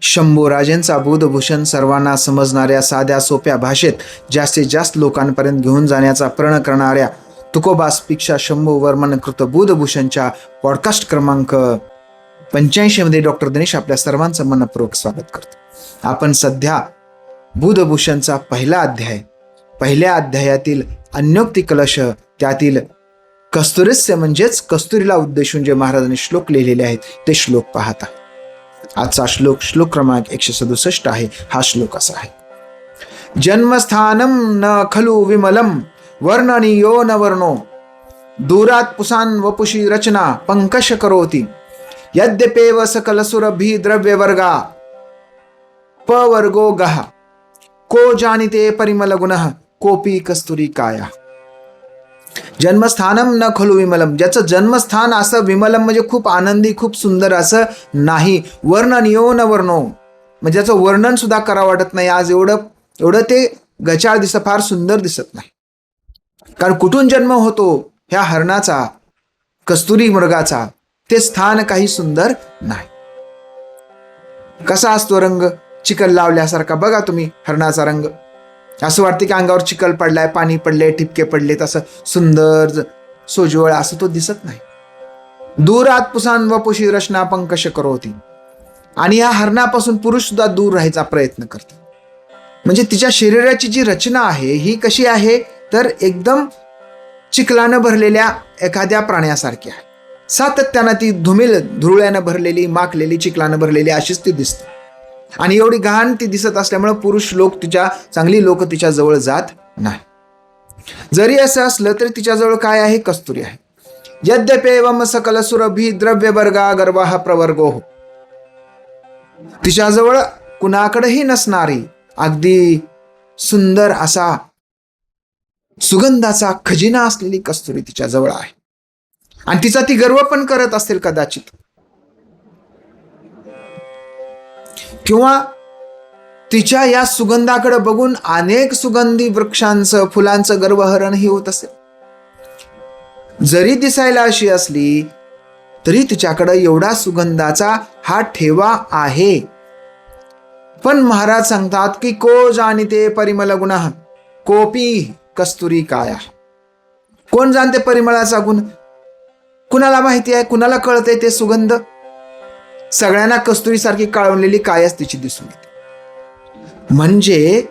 शंभूराजेंचा बुधभूषण सर्वांना समजणाऱ्या साध्या सोप्या भाषेत जास्तीत जास्त लोकांपर्यंत घेऊन जाण्याचा प्रण करणाऱ्या तुकोबा स्पीकच्या शंभू वर्मन कृत बुधभूषणच्या पॉडकास्ट क्रमांक 85 मध्ये डॉक्टर दिनेश आपल्या सर्वांचं मनपूर्वक स्वागत करतो. आपण सध्या बुधभूषणचा पहिल्या अध्यायातील अन्योक्ती कलश, त्यातील कस्तुरीस्य म्हणजेच कस्तुरीला उद्देशून जे महाराजांनी श्लोक लिहिलेले आहेत ते श्लोक पाहता. आजचा श्लोक क्रमांक 167 आहे. हा श्लोक असा आहे: जन्मस्थानम न खलु विमलम वर्णनीयो न वर्णो दूरात पुसान वपुषी रचना पंकश करोति यद्यपेव सकल सुरभि द्रव्य वर्गा पवर्गो गह को जानिते परिमल गुणः कोपी कस्तुरी काया. जन्मस्थानम न खलु विमलम, ज्याचं जन्मस्थान असं विमलम म्हणजे खूप आनंदी खूप सुंदर असं नाही. वर्णनीयो न वर्णो, म्हणजे ज्याचं वर्णन सुद्धा करावं वाटत नाही. आज एवढं ते गचाळ दिसत, फार सुंदर दिसत नाही. कारण कुठून जन्म होतो ह्या हरणाचा, कस्तुरी मृगाचा, ते स्थान काही सुंदर नाही. कसा असतो रंग? चिखल लावल्यासारखा. बघा तुम्ही हरणाचा रंग, असं वाटतं की अंगावर चिखल पडलाय, पाणी पडले, ठिपके पडले, तसं सुंदर सोज्वळ असं तो दिसत नाही. दूरात पुसान वपुषी रचना पंकश करोति, आणि या हरणापासून पुरुष सुद्धा दूर राहायचा प्रयत्न करतो. म्हणजे तिच्या शरीराची जी रचना आहे ही कशी आहे तर एकदम चिखलानं भरलेल्या एखाद्या प्राण्यासारखी आहे. सातत्यानं ती धुळ्यानं भरलेली, माखलेली, चिखलानं भरलेली अशीच ती दिसते. आणि एवढी घाण ती दिसत असल्यामुळे पुरुष लोक चांगली लोक तिच्या जवळ जात नाही. जरी असं असलं तरी तिच्याजवळ काय आहे? कस्तुरी आहे. यद्यपेवम सकल सुरभि द्रव्य वर्गा गर्वाह प्रवर्गो, तिच्याजवळ कुणाकडेही नसणारी अगदी सुंदर असा सुगंधाचा खजिना असलेली कस्तुरी तिच्याजवळ आहे. आणि तिचा ती गर्व पण करत असेल कदाचित, किंवा तिच्या या सुगंधाकडे बघून अनेक सुगंधी वृक्षांचं, फुलांचं गर्वहरणही होत असेल. जरी दिसायला अशी असली तरी तिच्याकडे एवढा सुगंधाचा हा ठेवा आहे. पण महाराज सांगतात की को जानिते परिमल गुणः कोपी कस्तुरी काया. कोण जाणते परिमळाचा गुण? कुणाला माहिती आहे? कुणाला कळते ते सुगंध? सगळ्यांना कस्तुरीसारखी काळवलेली कायच तिची दिसून येते. म्हणजे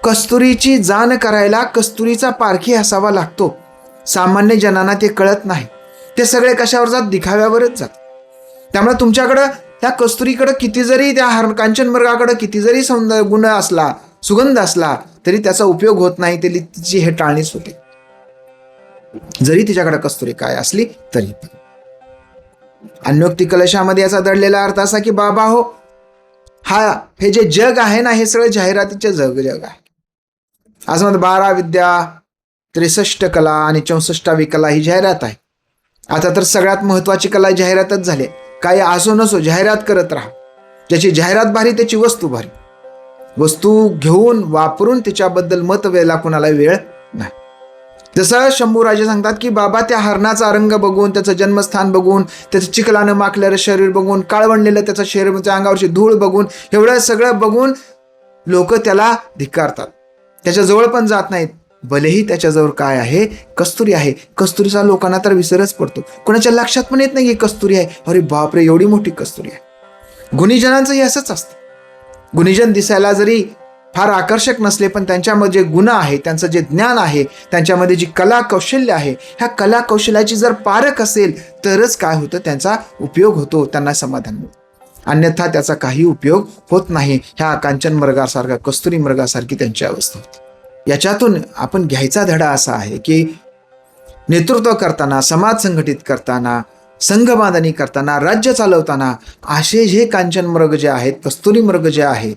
कस्तुरीची जाण करायला कस्तुरीचा पारखी असावा लागतो. सामान्य जनांना ते कळत नाही. ते सगळे कशावर जात? दिखाव्यावरच जात. त्यामुळे तुमच्याकडं त्या कस्तुरीकडे किती जरी, त्या कांचन मृगाकडे किती जरी सौंदर्य गुण असला, सुगंध असला, तरी त्याचा उपयोग होत नाही. तिची हेटाळणीच होते, जरी तिच्याकडे कस्तुरी काय असली तरी. अन्योक्ती कलशामध्ये याचा दडलेला अर्थ असा की बाबा हो, हे जे जग आहे ना, हे सगळं जाहिरातीचे जग आहे. आज मध्ये 12 विद्या, 63 कला आणि 64वी कला ही जाहिरात आहे. आता तर सगळ्यात महत्वाची कला जाहिरातच झाली. काही असो नसो जाहिरात करत राहा. ज्याची जाहिरात भारी त्याची वस्तू भारी. वस्तू घेऊन वापरून तिच्याबद्दल मत वेळेला कुणाला वेळ नाही. जसं शंभूराजे सांगतात की बाबा, त्या हरणाचा रंग बघून, त्याचं जन्मस्थान बघून, त्याचं चिखलानं माखलेलं शरीर बघून, काळवणलेलं त्याचं शरीर, त्याच्या अंगावरची धूळ बघून, एवढं सगळं बघून लोक त्याला धिक्कारतात, त्याच्या जवळ पण जात नाहीत. भलेही त्याच्याजवळ काय आहे? कस्तुरी आहे. कस्तुरीचा लोकांना तर विसरच पडतो. कोणाच्या लक्षात पण येत नाही की कस्तुरी आहे. अरे बापरे, एवढी मोठी कस्तुरी आहे. गुणीजनांचंही असंच असतं. गुणीजन दिसायला जरी फार आकर्षक नसले, पण त्यांच्यामध्ये जे गुण आहे, त्यांचं जे ज्ञान आहे, त्यांच्यामध्ये जी कला कौशल्य आहे, ह्या कला कौशल्याची जर पारख असेल तरच काय होतं? त्यांचा उपयोग होतो, त्यांना समाधान मिळतं. अन्यथा त्याचा काही उपयोग होत नाही. ह्या कांचन मृगासारखा, कस्तुरी मृगासारखी त्यांची अवस्था होती. याच्यातून आपण घ्यायचा धडा असा आहे की नेतृत्व करताना, समाज संघटित करताना, संघबांधणी करताना, राज्य चालवताना असे जे कांचन मृग जे आहेत, कस्तुरी मृग जे आहेत,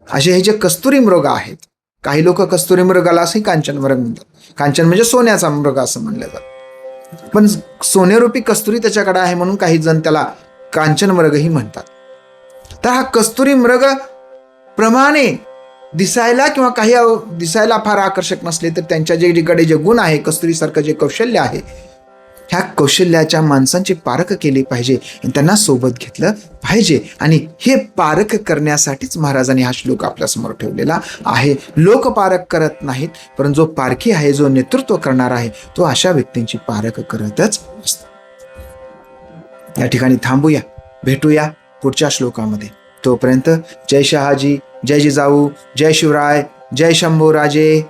असे हे जे कस्तुरी मृग आहेत, काही लोक कस्तुरी मृगाला असंही कांचन मृग म्हणतात. कांचन म्हणजे सोन्याचा मृग असं म्हणलं जातं. पण सोनेरूपी कस्तुरी त्याच्याकडे आहे म्हणून काही जण त्याला कांचन मृगही म्हणतात. तर हा कस्तुरी मृग प्रमाणे दिसायला किंवा काही दिसायला फार आकर्षक नसले तर त्यांच्या जे जिकडे जे गुण आहे, कस्तुरीसारखं जे कौशल्य आहे, ह्या कौशल्याच्या माणसांची पारख केली पाहिजे आणि त्यांना सोबत घेतलं पाहिजे. आणि हे पारख करण्यासाठीच महाराजांनी हा श्लोक आपल्यासमोर ठेवलेला आहे. लोक पारख करत नाहीत, परंतु जो पारखी आहे, जो नेतृत्व करणार आहे, तो अशा व्यक्तींची पारख करतच असतो. या ठिकाणी थांबूया, भेटूया पुढच्या श्लोकामध्ये. तोपर्यंत जय शहाजी, जय जिजाऊ, जय शिवराय, जय शंभूराजे.